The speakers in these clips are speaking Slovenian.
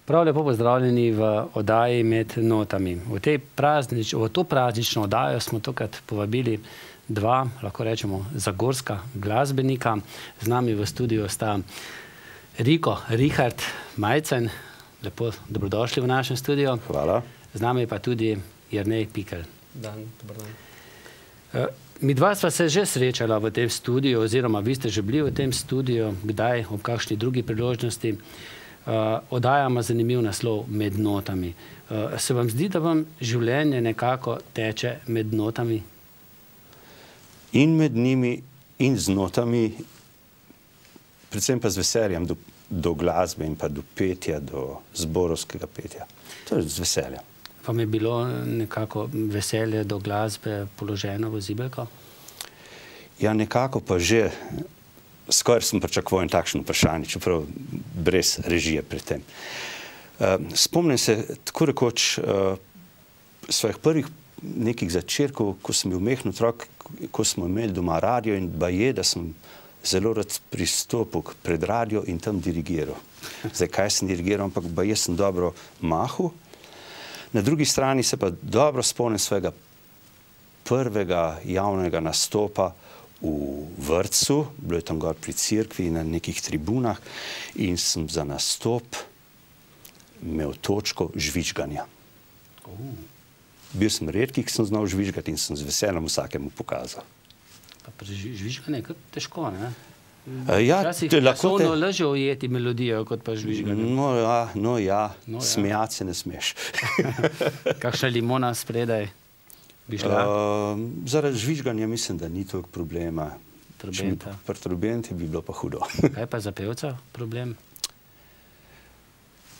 Prav lepo pozdravljeni v oddaji Med notami. V to praznično oddajo smo tokrat povabili dva, lahko rečemo, zagorska glasbenika. Z nami v studiu sta Riko Richart Majcen. Lepo dobrodošli v našem studiu. Hvala. Z nami pa tudi Jernej Pikl. Dan, dober dan. Midva sva se že srečala v tem studiu, oziroma vi ste že bili v tem studiu, kdaj, ob kakšni drugi priložnosti. Oddaja ima zanimiv naslov Med notami. Se vam zdi, da vam življenje nekako teče med notami? In med njimi, in z notami, predvsem pa z veseljem do glasbe in pa do petja, do zborovskega petja. To je z veseljem. Vam je bilo nekako veselje do glasbe položeno v zibelko? Ja, nekako pa že. Skoraj sem pričakoval takšno vprašanje, čeprav brez režije pri tem. Spomnim se tako rekoč svojih prvih nekih začetkov, ko sem bil majhen otrok, ko smo imeli doma radio in baje, da sem zelo rad pristopil pred radio in tam dirigiral. Zdaj, kaj sem dirigiral, ampak baje sem dobro mahal. Na drugi strani se pa dobro spomnim svojega prvega javnega nastopa v vrtcu, bilo je tam gor pri cerkvi na nekih tribunah in sem za nastop imel točko žvižganja. Bil sem redki, ki sem znal žvižgati in sem z veseljem vsakemu pokazal. Pa pri žvižganju je kar težko, ne? Ja, včasih časovno lažje ujeti melodijo, kot pa žvižganje. No ja, smejati se ne smeš. Kakšna limona spredaj bi šla? Zaradi žvižganja mislim, da ni toliko problema. Trobenta. Pri trobenti bi bilo pa hudo. Kaj pa za pevca problem?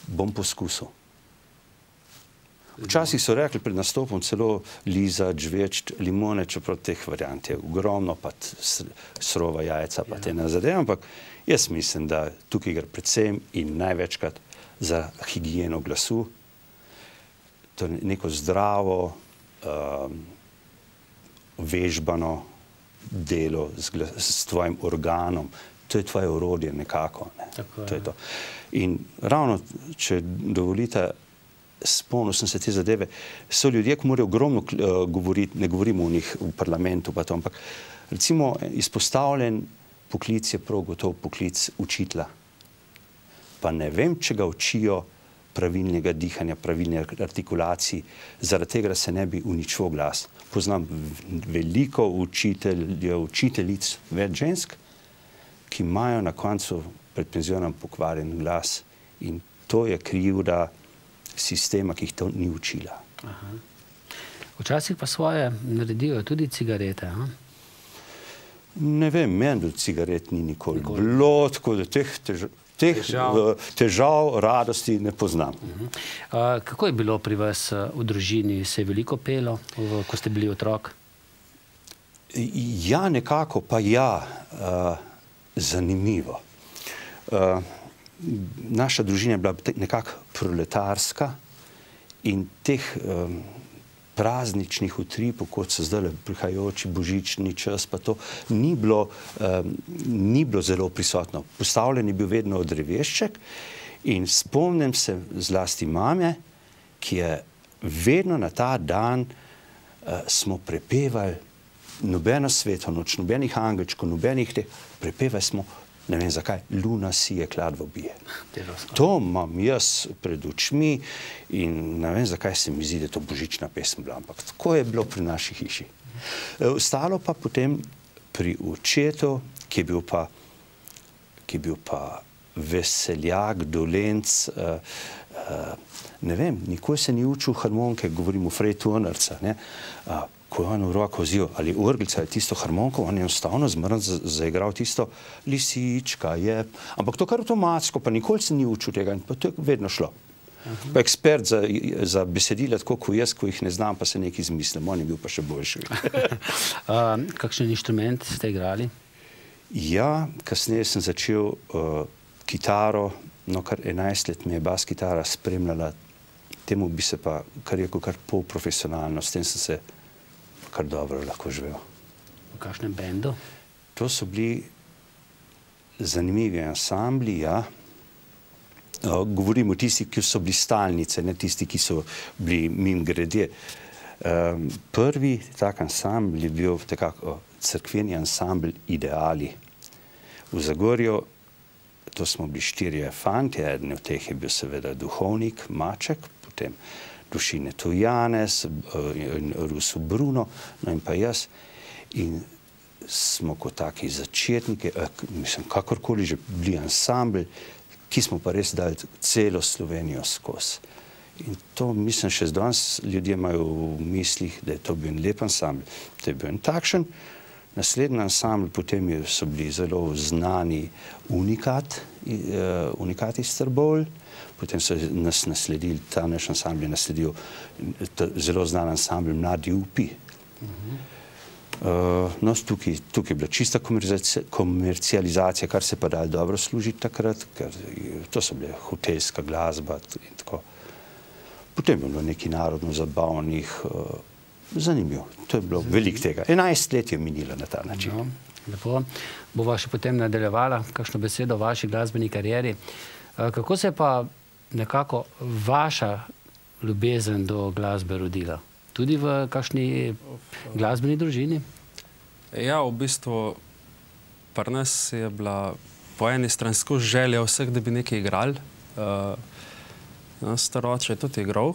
Bom poskusil. Včasih so rekli pred nastopom celo lizati, žveči limone, čeprav teh variant je ogromno, pa surova jajca, pa te ne zadeve, ampak jaz mislim, da tukaj gre predvsem in največkrat za higieno glasu, to je neko zdravo, vežbano delo s tvojim organom. To je tvoje orodje nekako. To je to. In ravno, če dovolite, spomnil sem se te zadeve, so ljudje, ki morajo ogromno govoriti, ne govorimo o njih v parlamentu, pa to, ampak recimo izpostavljen poklic je prav gotov poklic učitelja. Pa ne vem, če ga učijo pravilnega dihanja, pravilne artikulacij, zaradi tega se ne bi uničil glas. Poznam veliko učiteljev, učiteljic, več žensk, ki imajo na koncu pred penzionom pokvarjen glas in to je krivda sistema, ki jih to ni učila. Včasih pa svoje naredijo tudi cigarete, a? Ne vem, meni do cigaret ni nikoli bilo, tako da teh težav, radosti ne poznam. Kako je bilo pri vas v družini? Se je veliko pelo, ko ste bili otrok? Ja, nekako pa ja, zanimivo. Naša družina je bila nekako proletarska in teh prazničnih utripov, kot so zdaj prihajajoči božični čas, pa to ni bilo zelo prisotno. Postavljen je bil vedno drevešček in spomnim se zlasti mame, ki je vedno na ta dan smo prepevali nobeno sveto noč, nobenih angelčkov, nobenih teh, prepevali smo, ne vem zakaj, luna sije, kladvo bije. To imam jaz pred očmi in ne vem zakaj se mi zdi, da je to božična pesem bila, ampak tako je bilo pri naši hiši. Ostalo pa potem pri očetu, ki je bil pa veseljak, dolenc, ne vem, nikoli se ni učil harmonike, govorim o Frej Tunerca, ko je on v roko vzel ali orglica ali tisto harmoniko, on je enostavno zmrn zaigral tisto lisička je, ampak to kar avtomatsko, pa nikoli se ni učil tega in pa to je vedno šlo. Pa ekspert za besedila, tako kot jaz, ko jih ne znam, pa se nekaj izmislim, on je bil pa še boljši. Kakšen inštrument ste igrali? Ja, kasneje sem začel kitaro, no kar 11 let me je bas kitara spremljala, temu bi se pa kar rekel kar polprofesionalno, s tem sem se kar dobro lahko živel. V kakšnem bendu? To so bili zanimivi ansambli, ja. govorim o tisti, ki so bili stalnice, ne tisti, ki so bili mimogrede. Prvi tak ansambl je bil takako cerkveni ansambl Ideali. V Zagorju, to smo bili 4 fantje, eden od teh je bil seveda duhovnik Maček, potem Dušine Tujanez, Rusu Bruno, no in pa jaz. In smo kot taki začetniki, mislim, kakorkoli že bili ansambl, ki smo pa res dali celo Slovenijo skozi. In to, mislim, še danes ljudje imajo v mislih, da je to bil en lep ansambl. To je bil en takšen. Naslednji ansambl, potem so bili zelo znani Unikat iz Trbovlj, potem so nas nasledili, ta naš ansambl je nasledil zelo znan ansambl Mladi upi. No, tukaj je bila čista komercializacija, kar se pa dalo dobro služiti takrat, ker to so bile hotelska glasba in tako. Potem je bilo nekaj narodno-zabavnih, zanimivo. To je bilo veliko tega. 11 let je minilo na ta način. No, lepo. Bova še potem nadaljevala kakšno besedo o vaši glasbeni karieri. Kako se je pa nekako vaša ljubezen do glasbe rodila? Tudi v kakšni glasbeni družini? Ja, v bistvu pri nas je bila po eni strani skozi želja vseh, da bi nekaj igrali. Star oče je tudi igral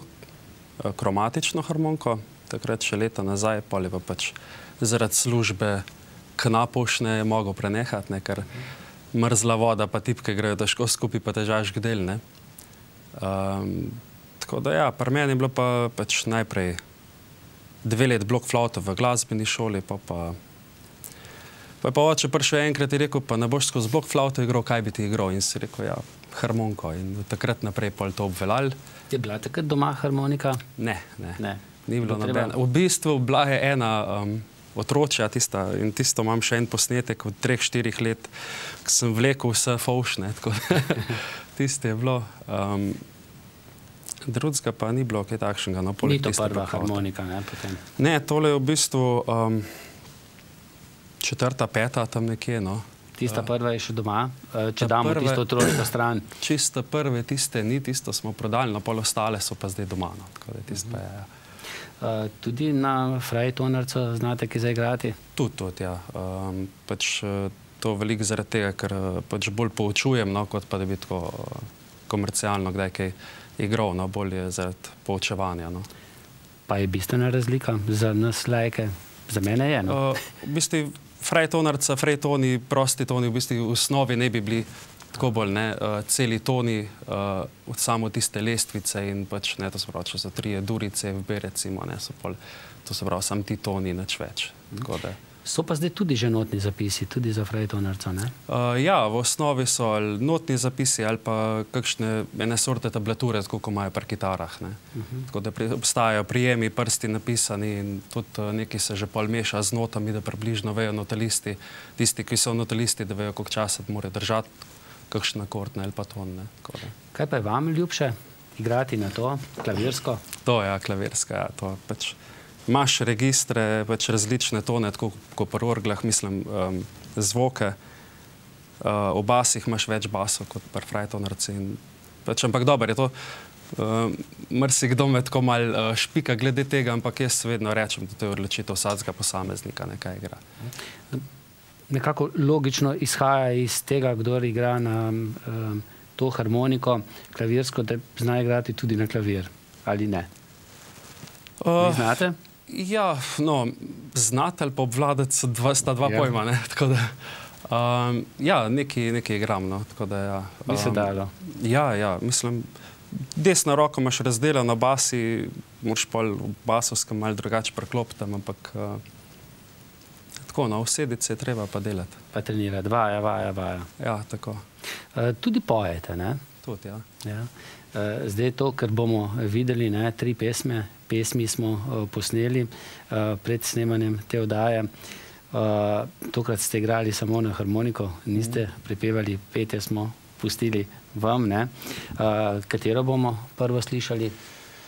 kromatično harmoniko, takrat še leta nazaj, pol je pa pač zaradi službe knapovšne je mogel prenehati, ker mrzla voda pa tipke grejo težko skupaj, pa težašk del, ne. Tako da ja, pri meni je bilo pa pač najprej 2 let blok flauto v glasbeni šoli, pa je pa oče prišel enkrat in rekel, pa ne boš skozi blok flauto igral, kaj bi ti igral? In si rekel, ja, harmoniko. In takrat naprej pol to obveljali. Je bila takrat doma harmonika? Ne. Ni bilo nobena. V bistvu bila je ena otročja tista, in tisto imam še en posnetek od 3-4 let, ko sem vlekel vse fovšne, tako tisto je bilo. Drugega pa ni bilo kaj takšnega. Ni to prva harmonika, ne, potem? Ne, tole je v bistvu 4., 5. tam nekje, no. Tista prva je še doma, če damo tisto otroško stran. Čisto prve tiste ni, tisto smo prodali, no pol ostale so pa zdaj doma, no. Tako da tisto pa je, ja. Tudi na frajtonarco znate kaj zaigrati? Tudi, ja. Pač to veliko zaradi tega, ker pač bolj poučujem, no, kot pa da bi tako komercialno kdaj kaj igral, no, bolj je zaradi poučevanja, no. Pa je bistvena razlika za nas lajke? Za mene je, no? V bistvu frajtonarca, frajtoni, prosti toni v bistvu v osnovi ne bi bili tako bolj, ne, celi toni od samo tiste lestvice in pač, ne, to se pravi, če so 3 durice v B, recimo, ne, so pol, to se pravi, sam ti toni, nič več. Tako da. So pa zdaj tudi že notni zapisi, tudi za frajtonarca, ne? Ja, v osnovi so ali notni zapisi ali pa kakšne ene sorte tablature, tako kot imajo pri kitarah, ne. Tako da obstajajo prijemi, prsti napisani in tudi nekaj se že pol meša z notami, da približno vejo notalisti, tisti, ki so notalisti, da vejo, koliko časa morajo držati kakšen akord, ne, ali pa ton, ne. Kaj pa je vam ljubše igrati na to, klavirsko? To, ja, klavirska, ja, to pač. Imaš registre, pač različne tone, tako kot pri orglah, mislim, zvoke. V basih imaš več basov kot pri frajtonarci. Ampak dobro je to, marsikdo me tako malo špika glede tega, ampak jaz vedno rečem, da to je odločitev vsakega posameznika, nekaj igra. Nekako logično izhaja iz tega, kdor igra na to harmoniko, klavirsko, da zna igrati tudi na klavir, ali ne? Vi znate? Ja, no, znati ali pa obvladati sta dva pojma, ne, tako da, ja, nekaj igram, no, tako da, ja. Bi se dalo? Ja, mislim, desno roko imaš razdeljeno na basi, moraš pol v basovskem malo drugače preklopiti, ampak tako, no, usedice je treba pa delati. Pa trenirati, vaja. Ja, tako. Tudi pojete, ne? Tudi, ja. Ja. Zdaj to, kar bomo videli, ne, 3 pesmi smo posneli pred snemanjem te oddaje. Tokrat ste igrali samo na harmoniko, niste prepevali, petje smo pustili vam, ne. Katero bomo prvo slišali,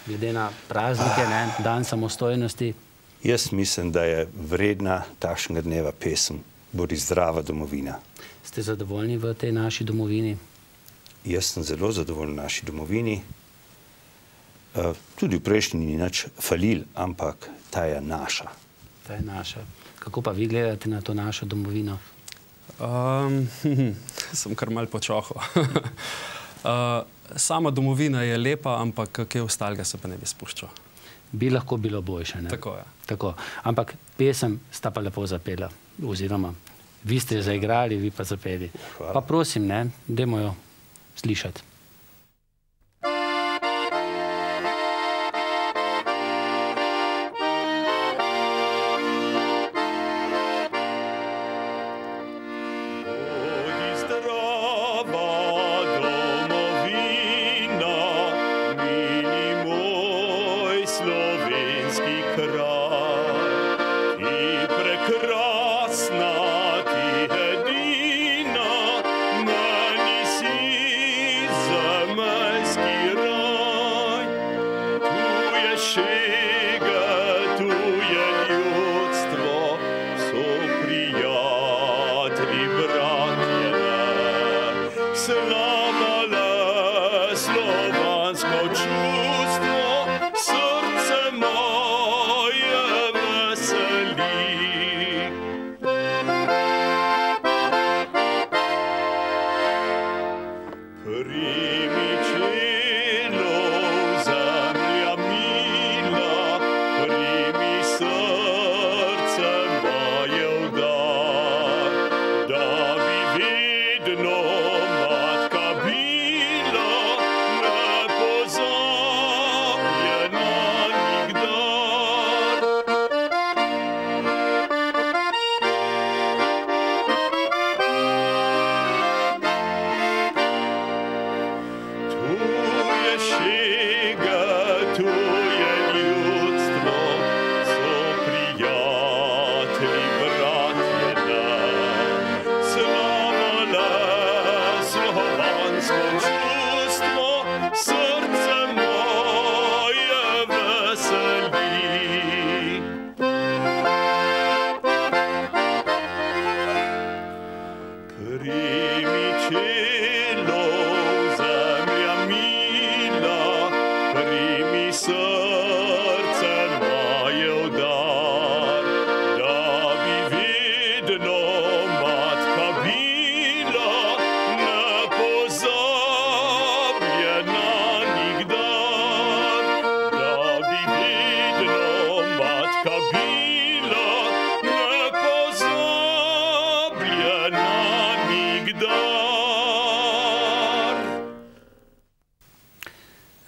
glede na praznike, ne, dan samostojnosti? Jaz mislim, da je vredna takšnega dneva pesem Bodi zdrava domovina. Ste zadovoljni v tej naši domovini? jaz sem zelo zadovoljen v naši domovini. Tudi v prejšnji ni nič falil, ampak ta je naša. Ta je naša. Kako pa vi gledate na to našo domovino? Sem kar mal počohal. Sama domovina je lepa, ampak kaj ostalega se pa ne bi spuščal. Bi lahko bilo boljše, ne? Tako je. Tako. Ampak pesem sta pa lepo zapela, oziroma vi ste zaigrali, vi pa zapeli. Hvala. Pa prosim, ne, dajmo jo slišati.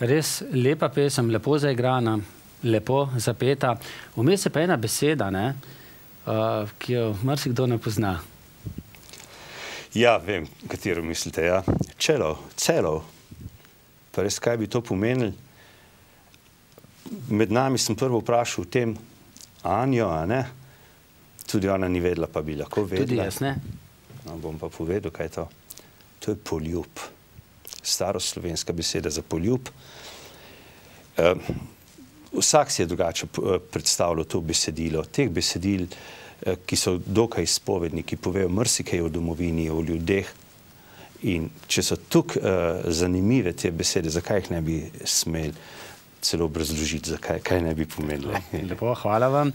Res lepa pesem, lepo zaigrana, lepo zapeta. Vmes je pa ena beseda, ne, ki jo marsikdo ne pozna. Ja, vem, katero mislite, ja. Celov, celov. Pa res, kaj bi to pomenili? Med nami sem prvo vprašal o tem Anjo, a ne? Tudi ona ni vedela, pa bi lahko vedela. Tudi jaz, ne? No, bom pa povedal, kaj je to. To je poljub. Staroslovenska beseda za poljub. Vsak si je drugače predstavljal to besedilo. Teh besedil, ki so dokaj izpovedni, ki povejo marsikaj o domovini, o ljudeh. In če so tako zanimive te besede, zakaj jih ne bi smeli celo obrazložiti, kaj ne bi pomenili. Lepo, hvala vam.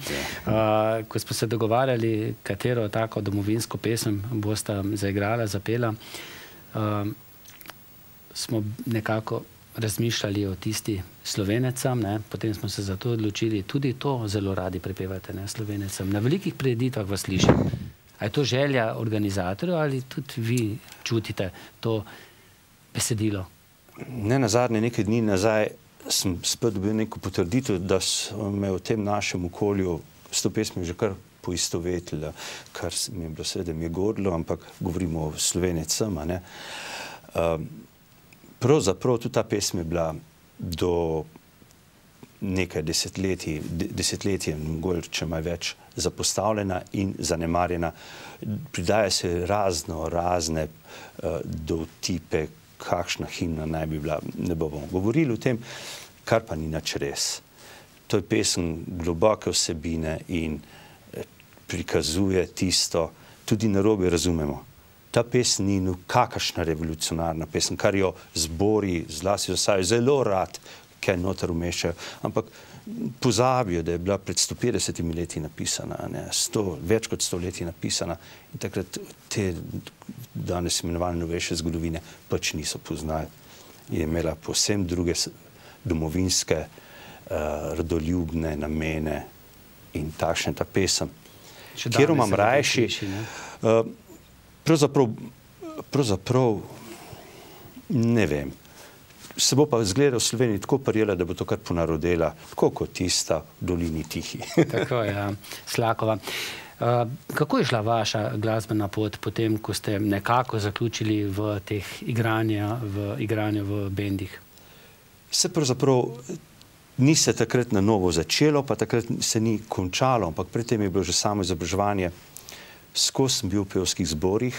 Ko smo se dogovarjali, katero tako domovinsko pesem boste zaigrala, zapela, smo nekako razmišljali o tisti Slovenecam, ne? Potem smo se za to odločili. Tudi to zelo radi prepevate, ne, Slovenecam. Na velikih prireditvah vas slišim. A je to želja organizatorjev ali tudi vi čutite to besedilo? Ne nazadnje, nekaj dni nazaj sem spet dobil neko potrditev, da so me v tem našem okolju s to pesmijo že kar poistovetili, kar mi je bilo seveda mi je godilo, ampak govorimo o Slovenecem, a ne. Pravzaprav tudi ta pesem je bila do nekaj desetletij, mogoče malo več, zapostavljena in zanemarjena. Pridaja se razne dovtipe, kakšna himna naj bi bila. Ne bomo govorili o tem, kar pa ni nič res. To je pesem globoke vsebine in prikazuje tisto, tudi narobe razumemo, ta pesem ni kakršna revolucionarna pesem, kar jo zbori, zlasti zasajo zelo rad, kaj noter umeščajo, ampak pozabijo, da je bila pred 150 leti napisana, več kot 100 leti napisana in takrat te danes imenovane novejše zgodovine pač niso poznali. Je imela povsem druge domovinske, rodoljubne namene in takšne ta pesem. Kjer imam rajši, pravzaprav ne vem. Se bo pa izgledal v Sloveniji tako prijela, da bo to kar ponarodela, tako kot tista v dolini Tihi. Tako, ja, Slakova. Kako je šla vaša glasbena pot potem, ko ste nekako zaključili v teh igranju v bendih? Se pravzaprav ni se takrat na novo začelo, pa takrat se ni končalo, ampak predtem je bilo že samo izobraževanje. Skozi sem bil v pevskih zborih.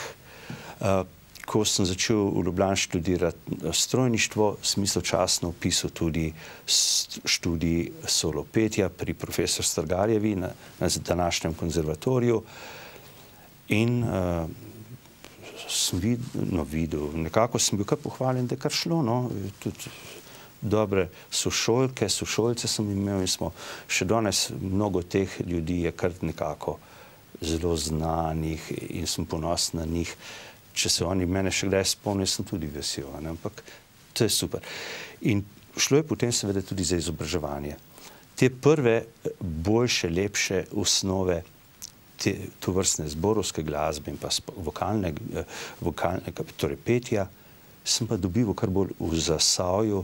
Ko sem začel v Ljubljani študirati strojništvo, sem istočasno vpisal tudi študij solopetja pri profesor Strgarjevi na današnjem konzervatoriju. In sem videl, nekako sem bil kar pohvaljen, da je kar šlo. Tudi dobre sošolke, sošolce sem imel in smo še danes mnogo teh ljudi je kar nekako zelo znanih in sem ponosen na njih. Če se oni mene še kdaj spomnijo, sem tudi vesel, ampak to je super. In šlo je potem seveda tudi za izobraževanje. Te prve, boljše, lepše osnove tovrstne zborovske glasbe in pa vokalnega, torej petja, sem pa dobival kar bolj v Zasavju,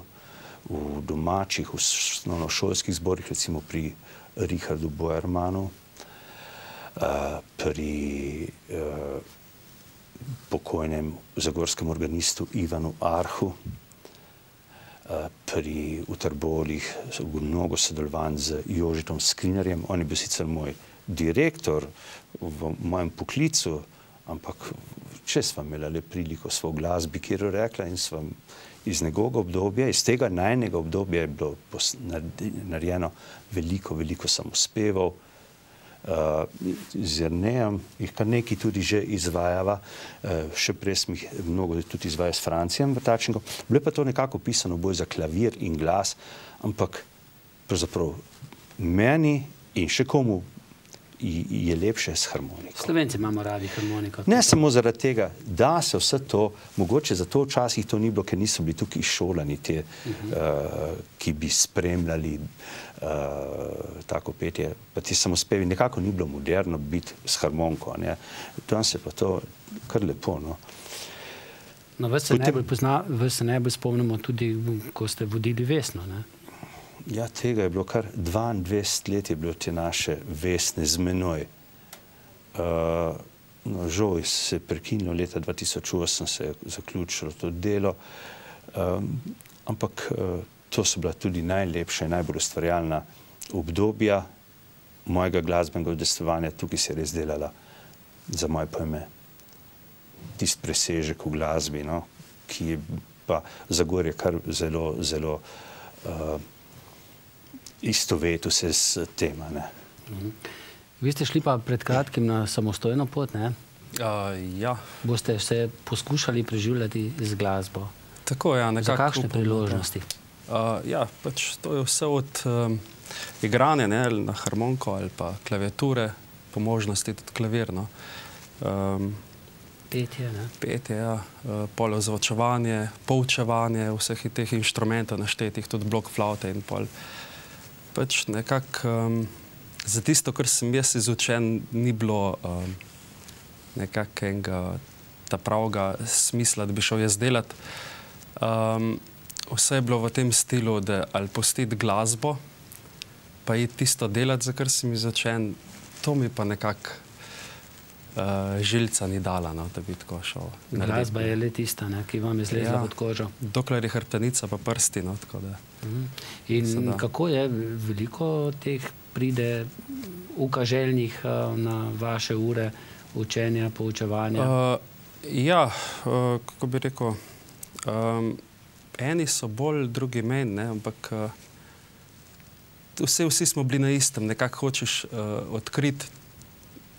v domačih, osnovnošolskih zborih, recimo pri Richardu Boermanu, pri pokojnem zagorskem organistu Ivanu Arhu, pri Utrbolih mnogo sodelovanj z Jožitom Skrinarjem. On je bil sicer moj direktor v mojem poklicu, ampak če sva imela le priliko svoj glasbi, kjer je rekla in sva iz njegovega obdobja, iz tega najnega obdobja je bilo narejeno veliko samospevov. Z Jernejem jih kar nekaj tudi že izvajava, še prej sem jih mnogo tudi izvajal s Francijem Vrtačnikom. Bilo je pa to nekako pisano bolj za klavir in glas, ampak pravzaprav meni in še komu je lepše s harmoniko. Slovenci imamo radi harmoniko. Ne samo zaradi tega, da se vse to, mogoče zato včasih to ni bilo, ker niso bili tukaj šolani te, ki bi spremljali tako petje, pa ti samospevi, nekako ni bilo moderno biti s harmoniko. Tam se pa to kar lepo. Vas se najbolj spomnimo tudi, ko ste vodili Vesno, ne? Ja, tega je bilo kar 22 let je bilo te naše Vesne z menoj. Žal se je prekinilo, leta 2008 se je zaključilo to delo, ampak to so bila tudi najlepša in najbolj ustvarjalna obdobja mojega glasbenega udejstvovanja. Tukaj se je res delala za moje pojme tisti presežek v glasbi, ki je pa Zagorje kar zelo istovetil se s tem. Vi ste šli pa pred kratkim na samostojno pot, ne? Ja. Boste se poskušali preživljati z glasbo. Tako, ja. Za kakšne priložnosti? Ja, pač to je vse od igranja na harmoniko ali pa klaviature, po možnosti tudi klavir. Petje, ne? Petje, ja. Pol ozvočevanje, poučevanje vseh teh inštrumentov naštetih, tudi blok flavte in pol. Pač nekako za tisto, kar sem jaz izučen, ni bilo nekakega ta pravega smisla, da bi šel jaz delati. Vse je bilo v tem stilu, da ali pustiti glasbo, pa iti tisto delati, za kar sem izučen, to mi pa nekako žilca ni dala, da bi tako šel. Glasba je le tista, ki vam je zlezla pod kožo. Dokler je hrbtenica pa prsti, tako da. In kako je, veliko teh pride ukaželjnih na vaše ure učenja, poučevanja? Ja, kako bi rekel, eni so bolj, drugi manj, ampak vsi smo bili na istem, nekako hočeš odkriti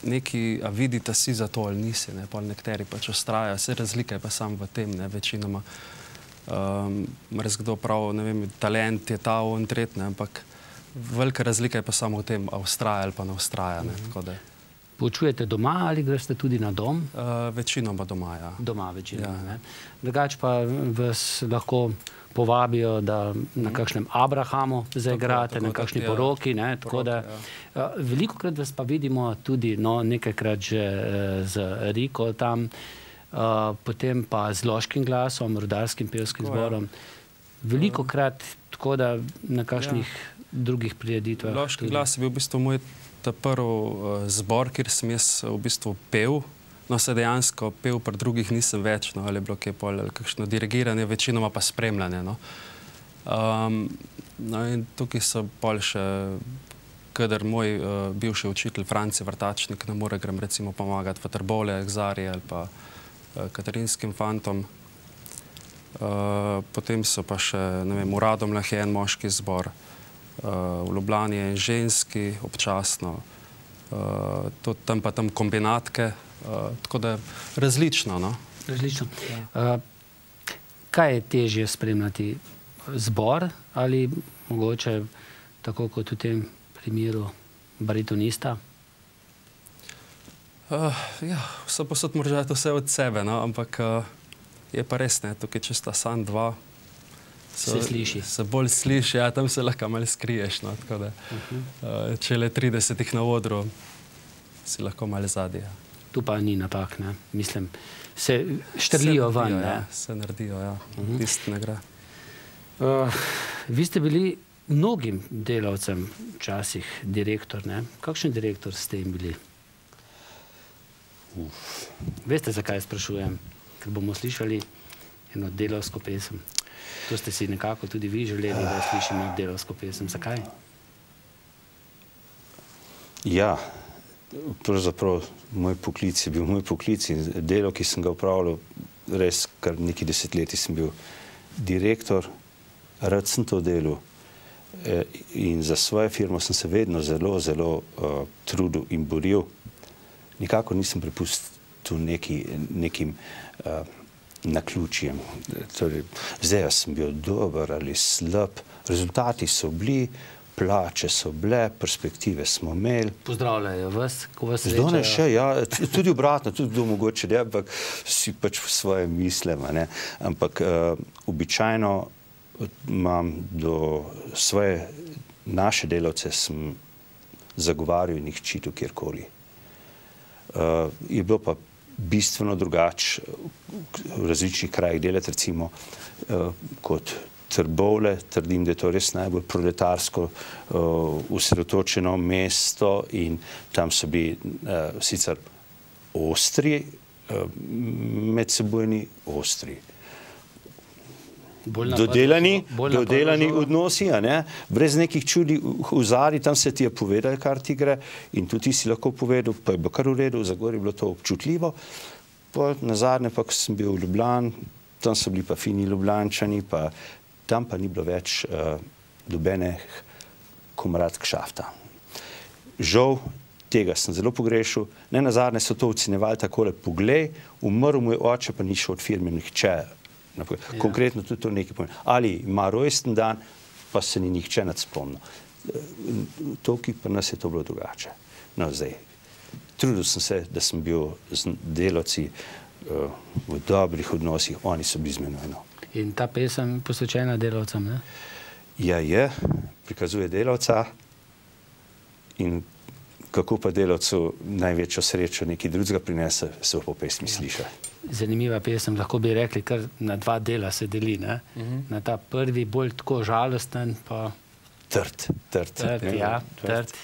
neki, a vidite si za to ali nisi, ne, pol nekateri pač ustrajajo, vse razlika je pa samo v tem, ne, večinoma. Res kdo prav, ne vem, talent je ta on tret, ne, ampak velika razlika je pa samo v tem, a ustraja ali pa ne ustraja, ne, tako da. Poučujete doma ali greste tudi na dom? Večinoma doma, ja. Doma večinoma, ne. Drugače pa vas lahko povabijo, da na kakšnem Abrahamu zaigrate, na kakšni poroki, ne, tako da velikokrat vas pa vidimo tudi, no, nekajkrat že z Riko tam, potem pa z Loškim glasom, Rudarskim pevskim zborom. Velikokrat, tako da na kakšnih drugih prireditvah. Loški glas je bil v bistvu moj ta prvi zbor, kjer sem jaz v bistvu pel. No, se dejansko pel pri drugih nisem več, no, ali je bilo kaj pol, ali kakšno dirigiranje, večinoma pa spremljanje, no. No, in tukaj so pol še, kadar moj bivši učitelj Franci Vrtačnik ne more, grem recimo pomagati v Trbovlje, Zari ali pa Katarinskim fantom. Potem so pa še, ne vem, v Radomljah je en moški zbor, v Ljubljani je ženski, občasno, tam pa tam kombinatke, tako da različno, no. Različno. Kaj je težje spremljati? Zbor ali mogoče, tako kot v tem primeru, baritonista? Ja, vse posod moraš dati vse od sebe, no, ampak je pa res, ne, tukaj če sta sam dva, se sliši. Se bolj sliši, ja, tam se lahko malo skriješ, no, tako da, če le 30 na odru, si lahko malo zadnji, ja. Tu pa ni napak, ne? Mislim, se štrlijo ven, ne? Se naredijo, ja. Tisto ne gre. Vi ste bili mnogim delavcem včasih direktor, ne? Kakšen direktor ste jim bili? Veste, zakaj sprašujem? Ker bomo slišali eno delavsko pesem. To ste si nekako tudi vi želeli, da slišimo delavsko pesem. Zakaj? Ja, pravzaprav moj poklic je bil moj poklic in delo, ki sem ga upravljal, res kar nekaj desetletij sem bil direktor, rad sem to delal in za svojo firmo sem se vedno zelo, zelo trudil in boril. Nikakor nisem prepustil nekim naključjem. Torej, zdaj sem bil dober ali slab, rezultati so bili, plače so bile, perspektive smo imeli. Pozdravljajo vas, ko vas srečajo? Zdone še, ja, tudi obratno, tudi kdo mogoče ne, ampak si pač v svoje mislim, ne. Ampak običajno imam do svoje, naše delavce sem zagovarjal in jih čitil kjerkoli. Je bilo pa bistveno drugače v različnih krajih delati, recimo kot Trbovlje, trdim, da je to res najbolj proletarsko osredotočeno mesto in tam so bili sicer ostri, medsebojni ostri. Dodelani odnosi, a ne? Brez nekih čudnih ozadij, tam se ti je povedal, kar ti gre in tudi ti si lahko povedal, pa je bilo kar v redu, za gor je bilo to občutljivo. Nazadnje pa, ko sem bil v Ljubljani, tam so bili pa fini Ljubljančani, pa tam pa ni bilo več dobenih komradk šafta. Žal, tega sem zelo pogrešal. Ne nazadnje so to ocenjevali takole, poglej, umrl moj oče, pa ni šel od firme nihče. Konkretno tudi to nekaj pomeni. Ali ima rojsten dan, pa se ni nihče nad spomnil. Tukaj pri nas je to bilo drugače. No, zdaj, trudil sem se, da sem bil z delavci v dobrih odnosih, oni so bili z menoj. In ta pesem posvečena delavcem, ne? Ja, je, prikazuje delavca in kako pa delavcu največjo srečo nekaj drugega prinese, se po pesmi sliša. Zanimiva pesem, lahko bi rekli, kar na dva dela se deli, ne? Na ta prvi bolj tako žalosten, pa... Trd. Ja, trd.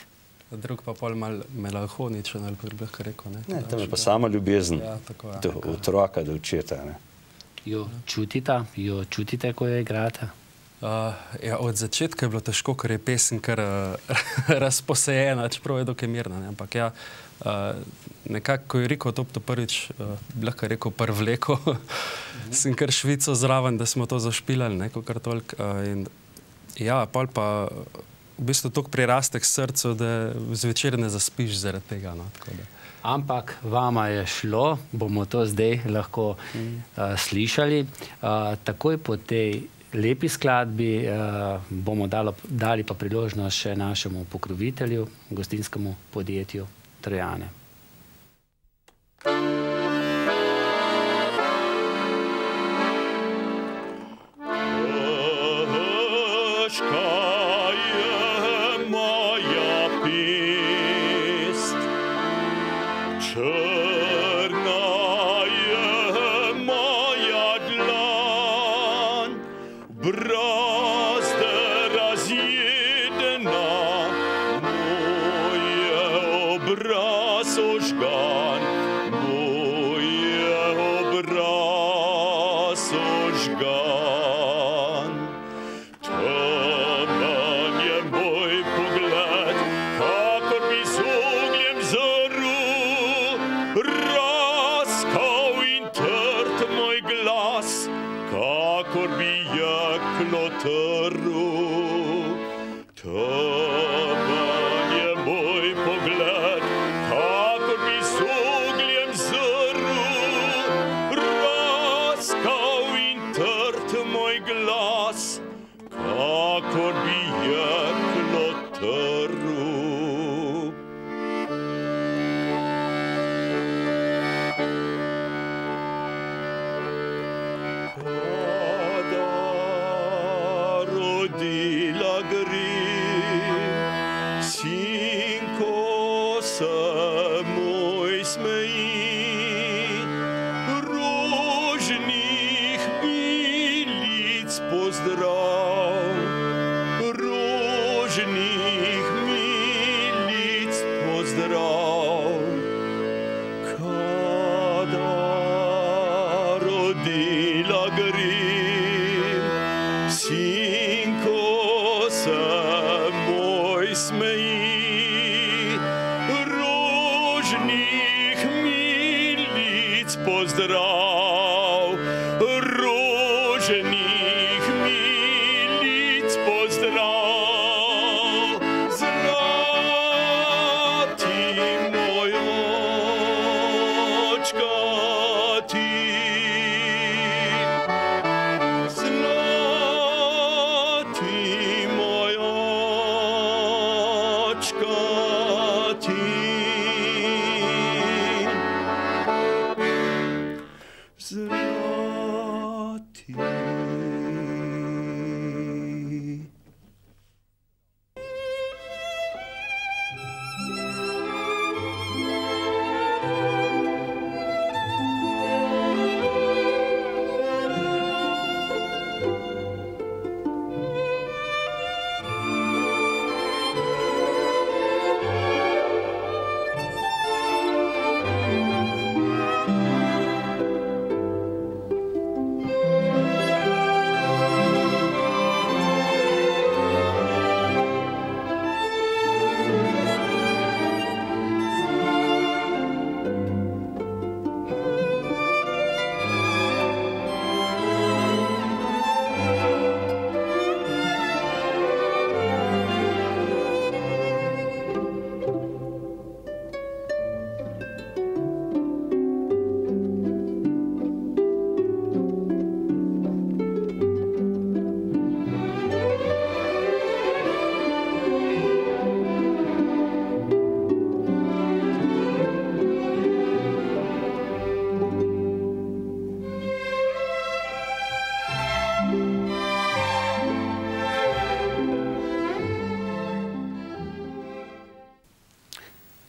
Drug pa pol malo melanholičen, ali bi lahko rekel, ne? Ne, tam je pa sama ljubezen. Ja, tako, ja. Do otroka, do očeta, ne? Jo čutite, ko jo igrate? Ja, od začetka je bilo težko, ker je pesem kar razposejena, čeprav je dokaj mirna, ne? Ampak ja, nekako, ko je Riko to prvič, bi lahko rekel, prvleko, sem kar Švico zraven, da smo to zašpilali, ne, kar toliko. In ja, pol pa v bistvu toliko priraste k srcu, da zvečer ne zaspiš zaradi tega, no, tako da. ampak vama je šlo, bomo to zdaj lahko slišali. Takoj po tej lepi skladbi bomo dali pa priložnost še našemu pokrovitelju, gostinskemu podjetju Trojane.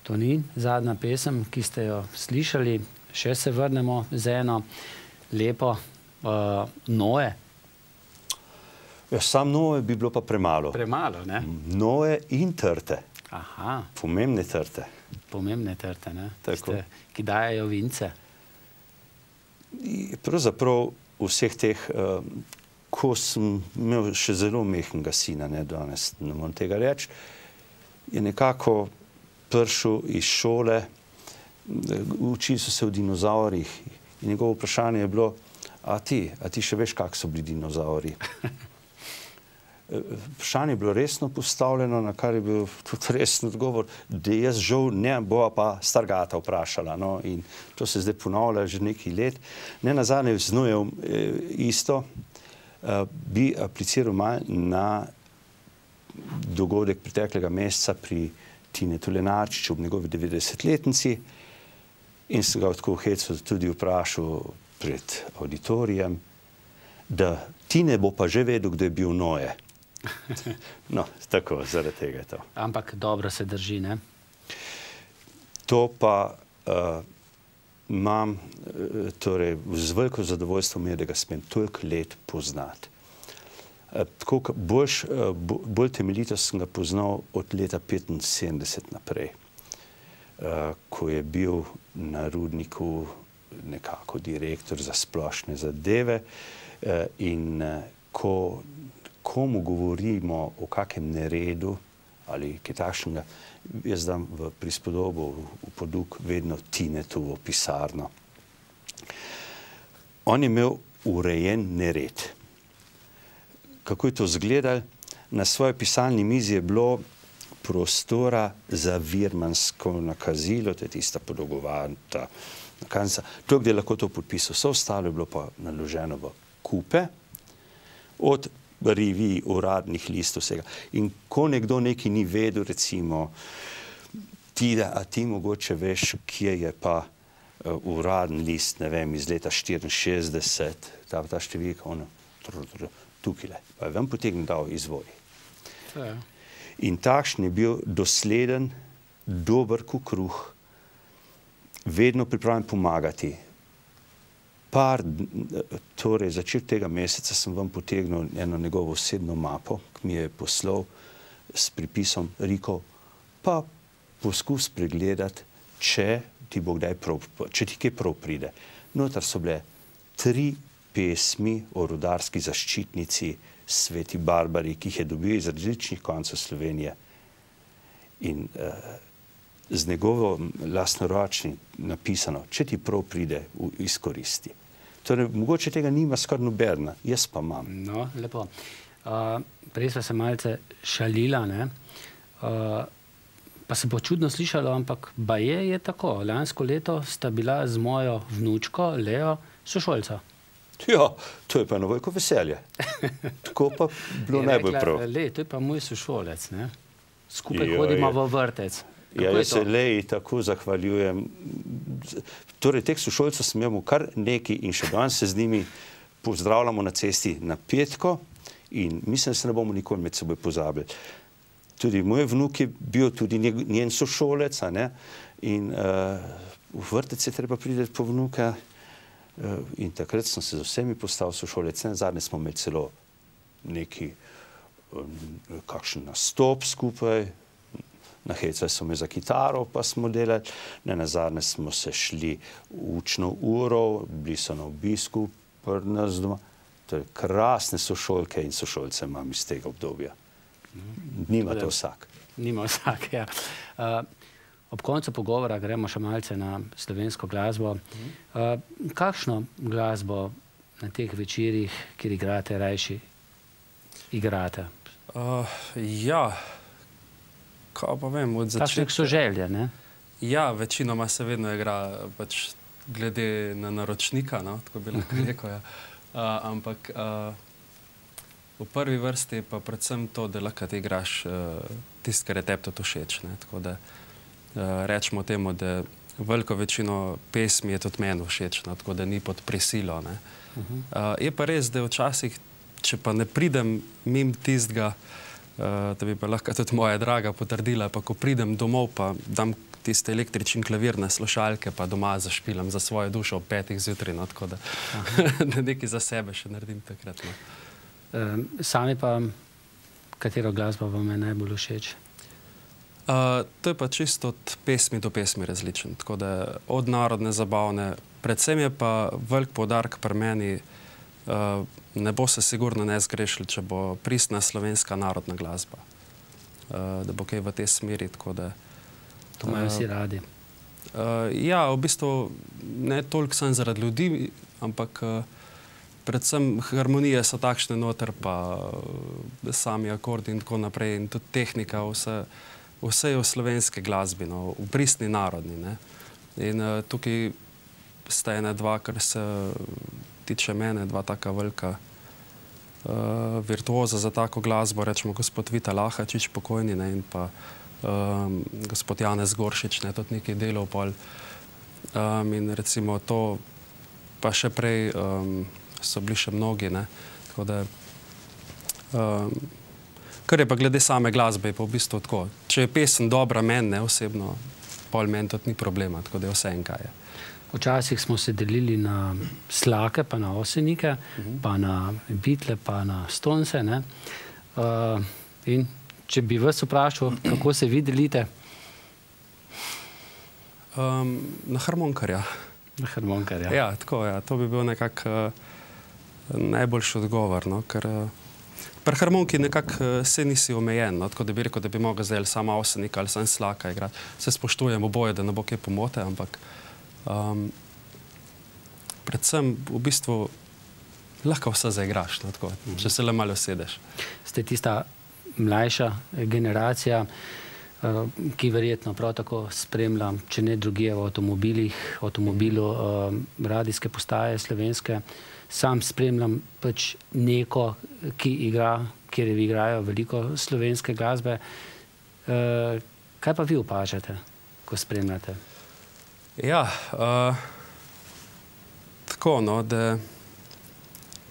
To ni zadnja pesem, ki ste jo slišali. Še se vrnemo z eno lepo Noe. Ja, sam Noe bi bilo pa premalo. Premalo, ne? Noe in trte. Aha. Pomembne trte. Pomembne trte, ne? Tako. Ki dajejo vince. Pravzaprav vseh teh, ko sem imel še zelo mehkega sina, ne, danes ne moram tega reči, je nekako prišel iz šole, učili so se o dinozaurih in njegovo vprašanje je bilo, a ti še veš, kak so bili dinozauri? vprašanje je bilo resno postavljeno, na kar je bil tudi resen odgovor, da jaz žal ne, bova pa Stargata vprašala. No, in to se zdaj ponavlja že nekaj let. Ne nazadnje z Nojem isto bi apliciral malo na dogodek preteklega meseca pri Tinetu Lenarčiču ob njegovi 90-letnici in sem ga tako v hecu tudi vprašal pred auditorijem, da Tine bo pa že vedel, kdo je bil Noje. No, tako, zaradi tega je to. Ampak dobro se drži, ne? To pa imam, torej, z veliko zadovoljstvo mi je, da ga smem toliko let poznati. Tako, bolj temeljito sem ga poznal od leta 1975 naprej, ko je bil na Rudniku nekako direktor za splošne zadeve in komu govorimo o kakem neredu ali kaj takšnega, jaz dam v prispodobo, v poduk vedno Tinetovo pisarno. On je imel urejen nered. Kako je to izgledalo? Na svoji pisalni mizi je bilo prostora za virmansko nakazilo, to je tista podolgovata nakaznica, to, kde je lahko to podpisal. Vse ostalo je bilo pa naloženo v kupe, od revij, uradnih listov, vsega. In ko nekdo nekaj ni vedel, recimo, a ti mogoče veš, kje je pa uraden list, ne vem, iz leta 64, ta številka, ono, tukaj, pa je vam potegnil dal izvoli. In takšen je bil dosleden, dober kot kruh, vedno pripravljen pomagati. Torej, začetek tega meseca sem vam potegnil eno njegovo osebno mapo, ki mi je poslal s pripisom Riko, pa poskus pregledati, če ti bo kdaj prav, če ti kaj prav pride. Notar so bile 3 pesmi o rudarski zaščitnici Sveti Barbari, ki jih je dobil iz različnih koncev Slovenije. In z njegovo lastnoročni napisano, če ti prav pride, izkoristi. Torej, mogoče tega nima skoraj noberna, jaz pa imam. No, lepo. Prej sva se malce šalila, ne? Pa se bo čudno slišalo, ampak baje je tako. Lansko leto sta bila z mojo vnučko, Leo, sošolca. Ja, to je pa eno veliko veselje. Tako pa bilo najbolj prav. Le, to je pa moj sošolec, ne? Skupaj hodimo v vrtec. Ja, jaz se Leji tako zahvaljujem. Torej, teh sošolcev sem imel kar nekaj in še danes se z njimi pozdravljamo na cesti na petko in mislim, da se ne bomo nikoli med seboj pozabili. Tudi moj vnuk je bil tudi njen sošolec, a ne? In v vrtec je treba priti po vnuka in takrat sem se z vsemi postal sošolec. Zadnje smo imeli celo neki kakšen nastop skupaj, nahecali so me za kitaro, pa smo delali. Nenazadnje smo se šli v učno uro, bili so na obisku pri nas doma. To je krasne sošolke in sošolce imam iz tega obdobja. Nima to vsak. Nima vsak, ja. Ob koncu pogovora gremo še malce na slovensko glasbo. Kakšno glasbo na teh večerih, kjer igrate, rajši igrate? Ja, kaj pa vem, od začetka. Kakšne so želje, ne? Ja, večinoma se vedno igra pač glede na naročnika, no, tako bi lahko rekel, ja. Ampak v prvi vrsti pa predvsem to, da lahko ti igraš tisto, kar je tebi tudi všeč, ne. Tako da rečemo temu, da veliko večino pesmi je tudi meni všeč, no, tako da ni pod prisilo, ne. Je pa res, da včasih, če pa ne pridem mimo tistega, da bi pa lahko tudi moja draga potrdila, pa ko pridem domov, pa dam tiste električni klavir na slušalke, pa doma zašpilam za svojo dušo ob 5 zjutraj, no, tako da nekaj za sebe še naredim takrat, no. Sami pa, katero glasbo vam je najbolj všeč? To je pa čisto od pesmi do pesmi različen, tako da od narodne, zabavne, predvsem je pa velik poudarek pri meni, ne bo se sigurno ne zgrešili, če bo pristna slovenska narodna glasba, da bo kaj v tej smeri, tako da... To imajo vsi radi. Ja, v bistvu ne toliko samo zaradi ljudi, ampak predvsem harmonije so takšne noter, pa sami akordi in tako naprej, in tudi tehnika, vse je v slovenski glasbi, no, v pristni narodni, ne. In tukaj sta ena dva, kar se tiče mene, dva taka velika virtuoza za tako glasbo, rečemo gospod Vita Lahačič, pokojni, ne, in pa gospod Janez Goršič, ne, tudi nekaj delov pol. In recimo to, pa še prej so bili še mnogi, ne, tako da kar je pa glede same glasbe, je pa v bistvu tako. Če je pesem dobra meni, ne, osebno, pol meni tudi ni problema, tako da je vse en kaj je. Včasih smo se delili na Slake, pa na Osenike, pa na Beatle, pa na Stonese, ne. In če bi vas vprašal, kako se vi delite? Na harmonkarja. Na harmonkarja. Ja, tako, ja. To bi bil nekako najboljši odgovor, no, ker pri harmonki nekako se nisi omejen, no, tako da bi rekel, da bi mogel zdaj sama Osenika ali sam Slaka igrati. Se spoštujem oboje, da ne bo kje pomote, ampak predvsem v bistvu lahko vse zaigraš, no, tako, če se le malo sedeš. Ste tista mlajša generacija, ki verjetno prav tako spremlja, če ne drugje v avtomobilu, radijske postaje slovenske. Sam spremljam pač neko, ki igra, kjer igrajo veliko slovenske glasbe. Kaj pa vi opažate, ko spremljate? Ja, tako, no, da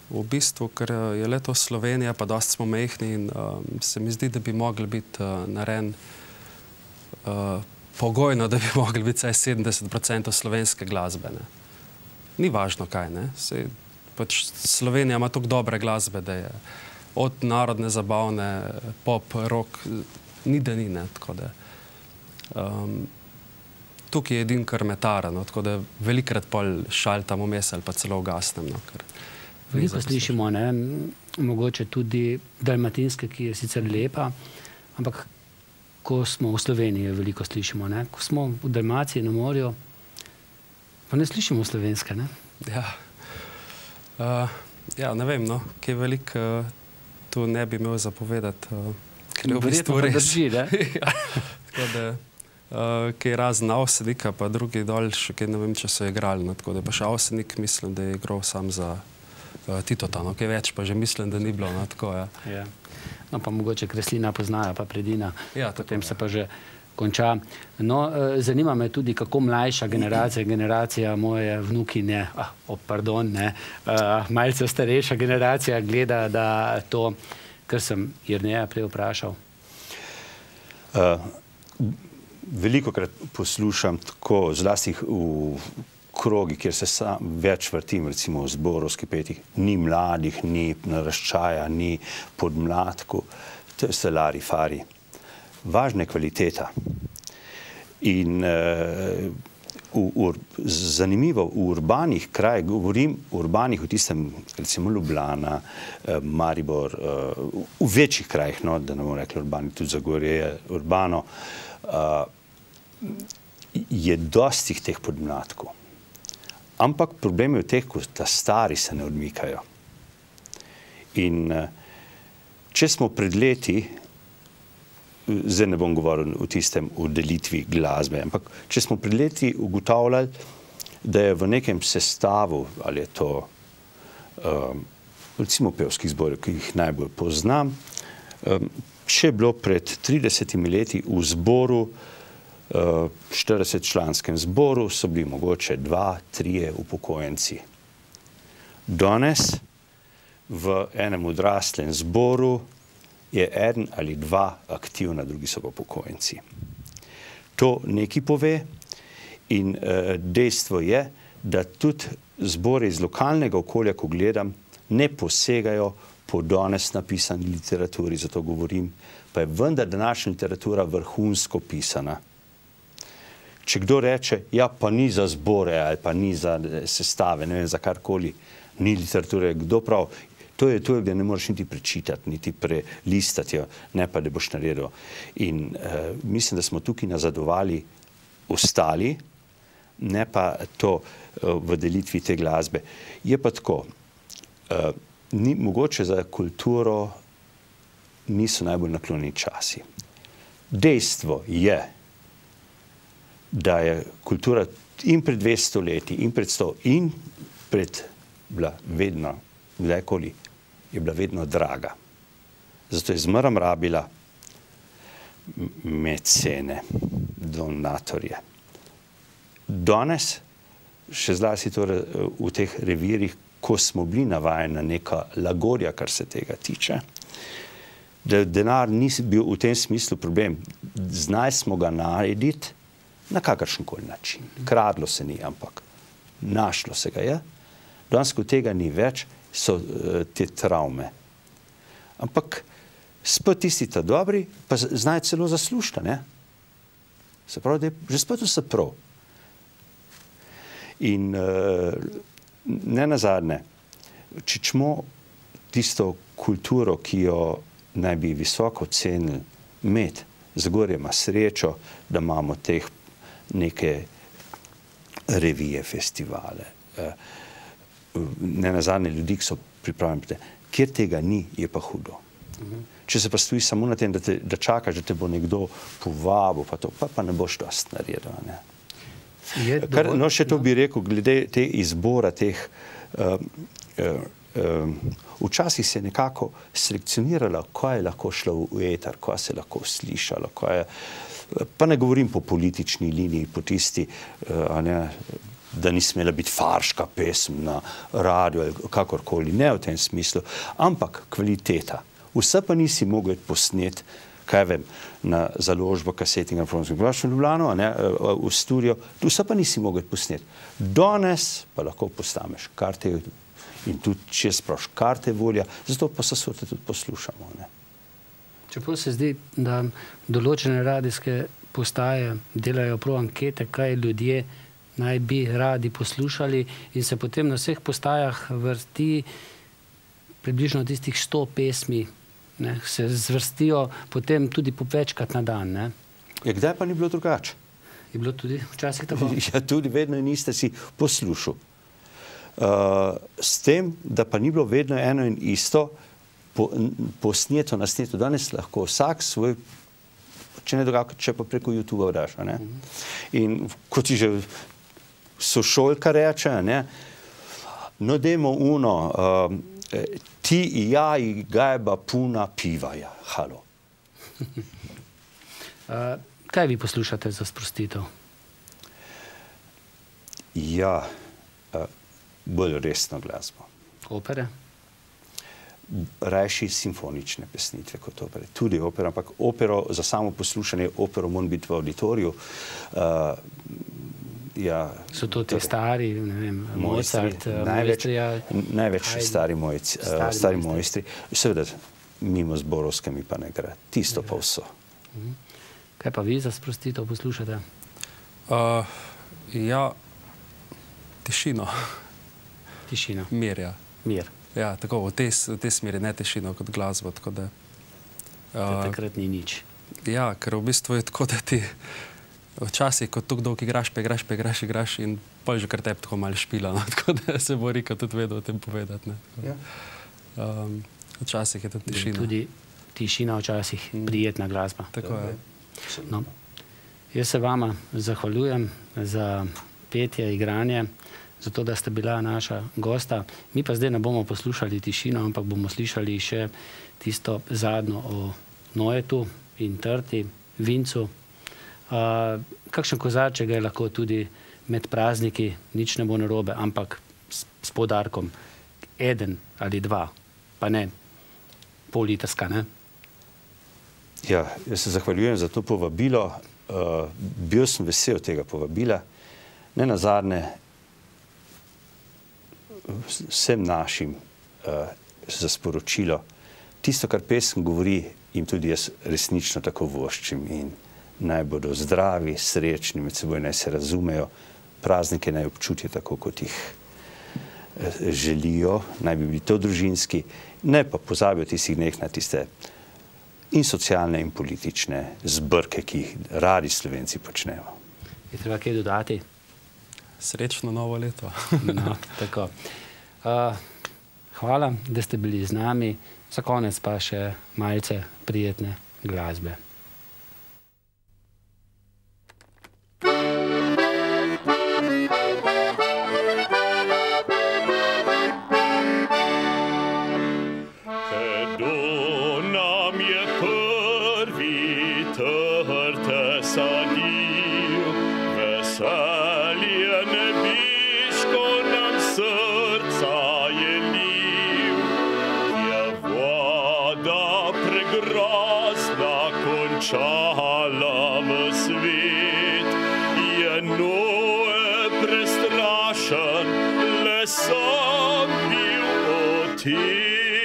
v bistvu, ker je letos Slovenija, pa dosti smo majhni in se mi zdi, da bi mogli biti narejen pogojno, da bi mogli biti vsaj 70% slovenske glasbe, ne. Ni važno kaj, ne. Saj pač Slovenija ima toliko dobre glasbe, da je od narodne, zabavne, pop, rock, ni da ni, ne, tako da tukaj je edin kar metara, no, tako da velikrat pol šaltam vmes ali pa celo ugasnem, no, ker veliko slišimo, ne, mogoče tudi dalmatinske, ki je sicer lepa, ampak ko smo v Sloveniji, veliko slišimo, ne. Ko smo v Dalmaciji na morju, pa ne slišimo slovenske, ne. Ja. Ja, ne vem, no, kaj veliko tu ne bi imel zapovedati, ker je v bistvu res. Drži, ne? Ja, tako da kaj razen Avsenika, pa drugi dol, še kaj ne vem, če so igrali, no, tako da pa še Avsenik mislim, da je igral sam za Titota, no, kaj več pa že mislim, da ni bilo, no, tako, ja. Ja. No, pa mogoče Kreslina poznajo, pa Predina. Ja, potem se pa že konča. No, zanima me tudi, kako mlajša generacija moje vnukinje, malce starejša generacija gleda, da to, kar sem Jerneja prej vprašal. Velikokrat poslušam tako, zlasti v krogi, kjer se več vrtim, recimo v zborovski petih, ni mladih, ni naraščaja, ni podmladku, to je vse lari fari. Važna je kvaliteta. In zanimivo, v urbanih krajih, govorim urbanih, v tistem, recimo Ljubljana, Maribor, v večjih krajih, no, da ne bomo rekli urbani, tudi Zagorje je urbano, je dosti teh podmladkov. Ampak problem je v teh, da stari se ne odmikajo. In če smo pred leti, zdaj ne bom govoril o tistem v delitvi glasbe, ampak če smo pred leti ugotavljali, da je v nekem sestavu, ali je to recimo pevskih zborov, ki jih najbolj poznam, če je bilo pred 30 leti v zboru, 40-članskem zboru, so bili mogoče 2-3 upokojenci. Danes v enem odraslem zboru je 1 ali 2 aktivna, drugi so pa upokojenci. To nekaj pove in dejstvo je, da tudi zbori iz lokalnega okolja, ko gledam, ne posegajo po danes napisani literaturi, zato govorim, pa je vendar današnja literatura vrhunsko pisana. Če kdo reče, ja, pa ni za zbore ali pa ni za sestave, ne vem, za karkoli, ni literature, kdo prav, to je, da ne moreš niti prečitati, niti prelistati, ne pa, da boš naredil. In mislim, da smo tukaj nazadovali ostali, ne pa to v delitvi te glasbe. Je pa tako, mogoče za kulturo niso najbolj naklonjeni časi. Dejstvo je, da je kultura in pred 200 leti, in pred 100, in pred bila vedno, kdajkoli, je bila vedno draga. Zato je zmeraj rabila mecene, donatorje. Danes, še zlasti v teh revirjih, ko smo bili navajeni na neka lagorja, kar se tega tiče, da denar ni bil v tem smislu problem. Znali smo ga narediti na kakršenkoli način. Kradlo se ni, ampak našlo se ga je. Danes, ko tega ni več, so te travme. Ampak spet tisti ta dobri, pa znajo celo zaslužiti, ne? Se pravi, da je že spet vse prav. In ne nazadnje, če čemo tisto kulturo, ki jo naj bi visoko cenili imeti, Zagorje ima srečo, da imamo teh neke revije, festivale. Ne nazadnje ljudi, ki so pripravljeni, kjer tega ni, je pa hudo. Če se pa stoji samo na tem, da čakaš, da te bo nekdo povabil, pa ne boš dosti naredil. No, še to bi rekel, glede te izbora teh, včasih se je nekako selekcioniralo, kaj je lahko šlo v eter, kaj se je lahko slišalo, pa ne govorim po politični liniji, po tisti, da ni smela biti farška pesem na radiju ali kakorkoli, ne v tem smislu, ampak kvaliteta. Vse pa nisi mogel posneti, kaj vem, na založbo kasetnega gramofona v Ljubljano, v studio, vse pa nisi mogel posneti. Danes pa lahko postaneš, kar te, in tudi če spraš, kar te volja, zato pa se sorte tudi poslušamo. Čeprav se zdi, da določene radijske postaje delajo prav ankete, kaj ljudje naj bi radi poslušali, in se potem na vseh postajah vrti približno tistih 100 pesmi, se zvrstijo potem tudi po večkrat na dan. Kdaj pa ni bilo drugače? Je bilo tudi včasih tako? Ja, tudi vedno niste si poslušal. S tem, da pa ni bilo vedno eno in isto posneto, nasneto. Danes lahko vsak svoj, če ne drugače, če pa preko YouTube daš. In kot ti že sošolka reče, no dajmo uno, ti i ja i gajba puna pivaja. Halo. Kaj vi poslušate za sprostitev? Ja, bolj resno glasbo. Opere? Rajši simfonične pesnitve kot opere. Tudi opera, ampak opero, za samo poslušanje opero mora biti v auditoriju. So to ti stari, ne vem, Mozart, Mojstrija? Največ stari mojstri. Seveda, mimo zborovskimi pa ne gre. Tisto pa vso. Kaj pa vi za sprostitev poslušate? Ja, tišino. Tišina? Mir, ja. Mir. Ja, tako, v tej smeri, ne tišino kot glasbo, tako da... Takrat ni nič. Ja, ker v bistvu je tako, da ti včasih, kot tako dolgo igraš, pa igraš in pa že kar tebi tako malo špila, tako da se bo Rika tudi vedel o tem povedati. Včasih je tudi tišina. Tudi tišina včasih prijetna glasba. Tako je. No. Jaz se vama zahvaljujem za petje, igranje, za to, da ste bila naša gosta. Mi pa zdaj ne bomo poslušali tišino, ampak bomo slišali še tisto zadnjo o Noetu in Trti, Vincu. Kakšen kozarček je lahko tudi med prazniki, nič ne bo narobe, ampak s poudarkom 1 ali 2, pa ne pol-litrska, ne? Ja, jaz se zahvaljujem za to povabilo. Bil sem vesel tega povabila. Ne nazadnje vsem našim za sporočilo. Tisto, kar pesem govori, jim tudi jaz resnično tako voščim in naj bodo zdravi, srečni, med seboj naj se razumejo, praznike naj občutijo tako, kot jih želijo, naj bi bili to družinski, ne pa pozabijo tistih dneh na tiste in socialne in politične zbrke, ki jih radi Slovenci počnejo. Je treba kaj dodati? Srečno novo leto. No, tako. Hvala, da ste bili z nami. Za konec pa še malce prijetne glasbe. Končala v svet, je Noe prestrašen, le sam bil otet.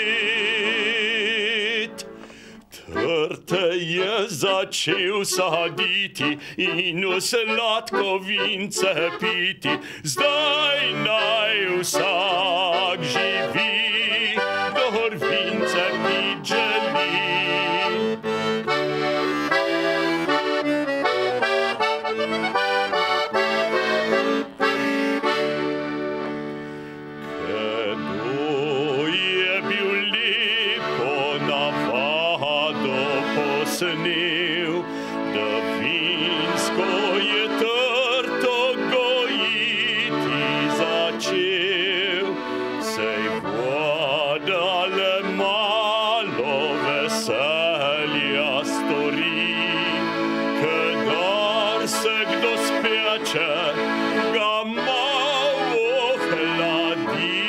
Trte je začel saditi in v sladkovince piti, zdaj naj vsak živi, kdor vince pit želi. Da vinsko je trto gojiti začel, sej voda le malo veselja stori, kadar se kdo speče, ga malo hladi.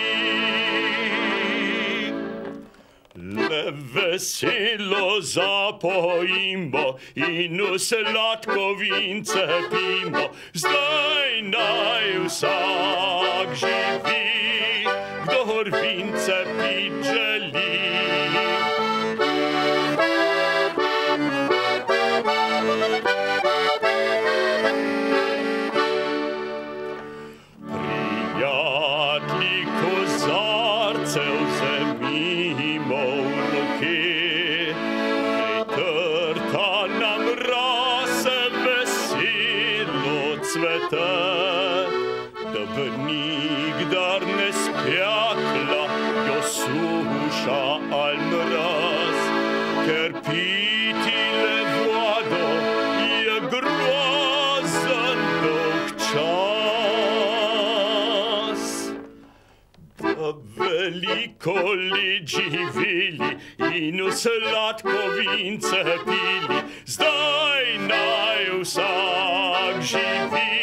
Le veselo zapojimo in v sladkovince pimo, zdaj naj vsak živi, kdor vince pit želi. Prijatelji kozarcev vzemimo v roke, da bi nikdar ne spjakla jo suša ali mraz, ker piti le vodo je grozen dolg čas. Da veliko let živeli in v sladkovince pili, zdaj naj vsak živi,